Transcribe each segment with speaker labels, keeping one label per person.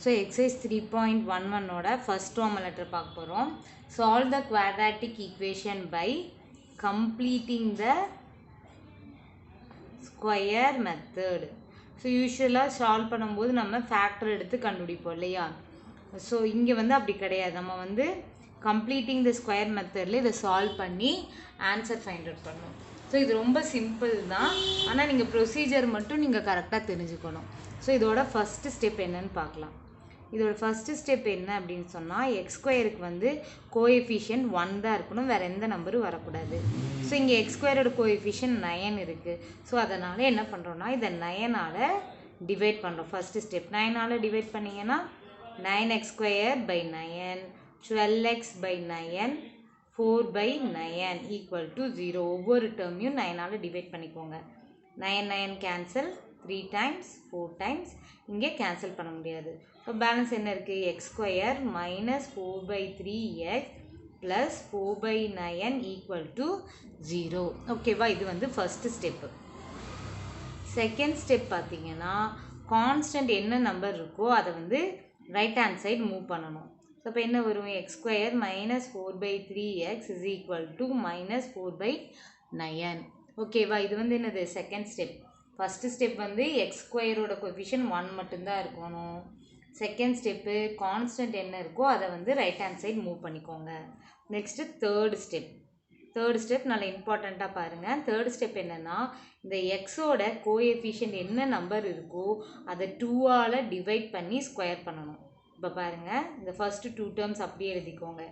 Speaker 1: So exercise 3.11 ஓட first Roman letter பார்க்க போறோம். Solve the quadratic equation by completing the square method. So usually solve பண்ணும்போது நம்ம factor எடுத்து கண்டுபிடிப்போம் இல்லையா? So இங்க வந்து அப்படி கிடையாது. நம்ம வந்து completing the square methodல இதை solve பண்ணி answer find out பண்ணணும். ஸோ இது ரொம்ப சிம்பிள் தான், ஆனால் நீங்கள் ப்ரொசீஜர் மட்டும் நீங்கள் கரெக்டாக தெரிஞ்சுக்கணும். ஸோ இதோட ஃபஸ்ட்டு ஸ்டெப் என்னன்னு பார்க்கலாம். இதோட ஃபஸ்ட்டு ஸ்டெப் என்ன அப்படின்னு சொன்னால், எக்ஸ் ஸ்கொயருக்கு வந்து கோஎஃபிஷியன்ட் 1 தான் இருக்கணும், வேறு எந்த நம்பரும் வரக்கூடாது. ஸோ இங்கே எக்ஸ் ஸ்கொயரோட கோஎஃபிஷியன்ட் 9 இருக்குது. ஸோ அதனால் என்ன பண்ணுறோன்னா, இதை 9ஆல் டிவைட் பண்ணுறோம். ஃபஸ்ட்டு ஸ்டெப் 9ஆல் டிவைட் பண்ணிங்கன்னா 9x square by 9, 12x by 9, 4/9 equal to 0. ஒவ்வொரு டேர்மையும் 9ஆல் டிவைட் பண்ணிக்கோங்க. 9 9 கேன்சல், 3 times 4 times. இங்கே கேன்சல் பண்ண முடியாது. இப்போ பேலன்ஸ் என்ன இருக்குது? X square minus 4/3x plus 4/9 equal to 0. ஓகேவா? இது வந்து ஃபஸ்ட்டு ஸ்டெப்பு. செகண்ட் ஸ்டெப் பார்த்தீங்கன்னா, கான்ஸ்டன்ட் என்ன நம்பர் இருக்கோ அதை வந்து ரைட் ஹேண்ட் சைடு மூவ் பண்ணணும். ஸோ இப்போ என்ன வரும்? X square minus 4/3x is equal to minus 4/9. ஓகேவா? இது வந்து என்னது? Second step. ஃபஸ்ட்டு ஸ்டெப் வந்து எக்ஸ் ஸ்கொயரோட கோஎஃபிஷியன்ட் 1 மட்டும்தான் இருக்கணும். செகண்ட் ஸ்டெப்பு கான்ஸ்டன்ட் என்ன இருக்கோ அதை வந்து ரைட் ஹேண்ட் சைடு மூவ் பண்ணிக்கோங்க. Next third step. Third step நல்லா இம்பார்ட்டண்ட்டாக பாருங்கள். தேர்ட் ஸ்டெப் என்னென்னா, இந்த எக்ஸோட கோஎஃபிஷியன்ட் என்ன நம்பர் இருக்கோ அதை 2ஆல் டிவைட் பண்ணி ஸ்கொயர் பண்ணணும். இப்போ பாருங்கள், இந்த ஃபஸ்ட்டு 2 டேர்ம்ஸ் அப்படியே எழுதிக்கோங்க.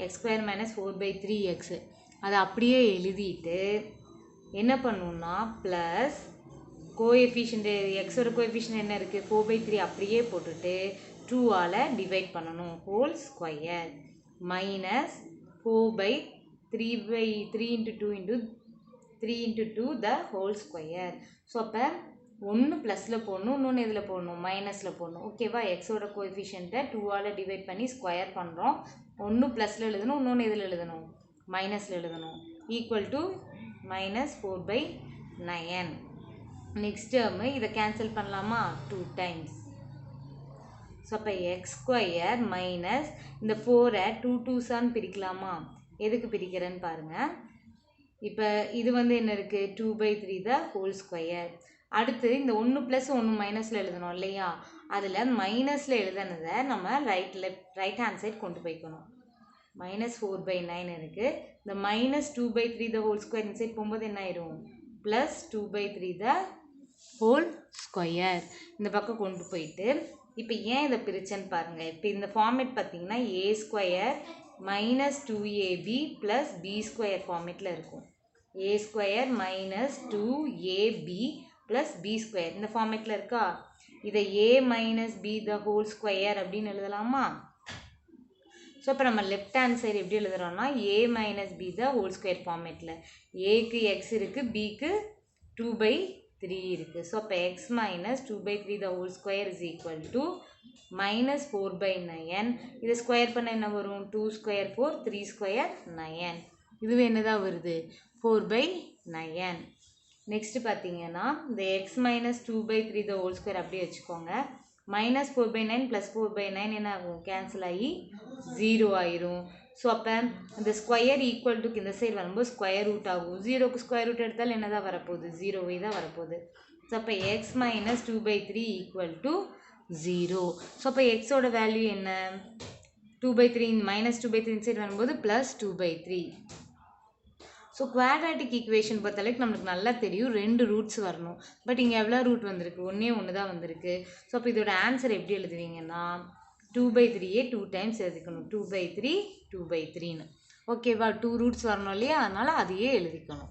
Speaker 1: எக்ஸ் ஸ்கொயர் மைனஸ் 4/3x அதை அப்படியே எழுதிட்டு என்ன பண்ணணுன்னா, ப்ளஸ் கோஎஃபிஷியன்ட்டு எக்ஸோட கோஎஃபிஷியன்ட் என்ன இருக்குது? 4/3 அப்படியே போட்டுட்டு 2ஆல் டிவைட் பண்ணணும், whole square minus 4/3 into 2 into 3 into 2 த ஹோல் ஸ்கொயர். ஸோ அப்போ ஒன்று ப்ளஸில் போடணும், இன்னொன்று இதில் போடணும், மைனஸில் போடணும். ஓகேவா? எக்ஸோட கோஎஃபிஷியன்ட்டை 2ஆல் டிவைட் பண்ணி ஸ்கொயர் பண்ணுறோம். ஒன்று ப்ளஸில் எழுதணும், இன்னொன்று இதில் எழுதணும், மைனஸில் எழுதணும். Equal to minus 4/9. Next term இதை கேன்சல் பண்ணலாமா? 2 times. ஸோ அப்போ எக்ஸ் ஸ்கொயர் மைனஸ் இந்த 4-ஐ 2 2s பிரிக்கலாமா? எதுக்கு பிரிக்கிறேன்னு பாருங்கள். இப்போ இது வந்து என்ன இருக்குது? 2/3 த ஹோல் ஸ்கொயர். அடுத்து இந்த 1 ப்ளஸ் 1 மைனஸில் எழுதணும் இல்லையா? அதில் மைனஸில் எழுதுனதை நம்ம ரைட் ஹேண்ட் சைட் கொண்டு போய்க்கணும். மைனஸ் 4/9 இருக்குது. இந்த மைனஸ் 2/3 த ஹோல் ஸ்கொயர் இந்த சைட் போகும்போது என்ன ஆயிரும்? ப்ளஸ் 2/3 த ஹோல் ஸ்கொயர் இந்த பக்கம் கொண்டு போயிட்டு, இப்போ ஏன் இதை பிரிச்சேன்னு பாருங்கள். இப்போ இந்த ஃபார்மேட் பார்த்தீங்கன்னா A square minus 2ab plus B square ஃபார்மேட்டில் இருக்கும். A square minus 2ab plus B square இந்த ஃபார்மேட்டில் இருக்கா? இதை A minus B the whole square அப்படின்னு எழுதலாமா? ஸோ இப்போ நம்ம லெஃப்ட் ஹேண்ட் சைடு எப்படி எழுதுகிறோம்னா, A minus B the whole square ஃபார்மேட்டில் ஏக்கு எக்ஸ் இருக்குது, பிக்கு 2/3 இருக்குது. ஸோ அப்போ X minus 2/3 the whole square is equal to minus 4/9. இதை ஸ்கொயர் பண்ண என்ன வரும்? 2 ஸ்கொயர் 4, 3 ஸ்கொயர் 9. இதுவே என்னதான் வருது? 4/9. நெக்ஸ்ட்டு பார்த்தீங்கன்னா, இந்த X minus 2/3 the whole square அப்படியே வச்சுக்கோங்க. மைனஸ் 4/9 ப்ளஸ் 4/9 என்ன ஆகும்? கேன்சல் ஆகி 0 ஆயிரும். ஸோ அப்போ இந்த ஸ்கொயர் ஈக்குவல் டுக்கு இந்த சைடு வரும்போது ஸ்கொயர் ரூட் ஆகும். 0க்கு ஸ்கொயர் ரூட் எடுத்தால் என்ன தான் வரப்போகுது? 0வே தான் வரப்போகுது. ஸோ அப்போ X minus 2/3 equal to 0. So அப்போ எக்ஸோட வேல்யூ என்ன? 2/3 மைனஸ் 2/3 இந்த சைடு வரும்போது ப்ளஸ் 2/3. ஸோ குவாட்ராட்டிக் ஈக்குவேஷன் பொறுத்தளவுக்கு நம்மளுக்கு நல்லா தெரியும் 2 ரூட்ஸ் வரணும். பட் இங்கே எவ்வளோ ரூட் வந்திருக்கு? ஒன்று தான் வந்திருக்கு. ஸோ அப்போ இதோட ஆன்சர் எப்படி எழுதுவீங்கன்னா, 2/3 2 times எழுதிக்கணும். 2/3 2/3ன்னு. ஓகேவா? 2 ரூட்ஸ் வரணும் இல்லையா? அதனால் அதையே எழுதிக்கணும்.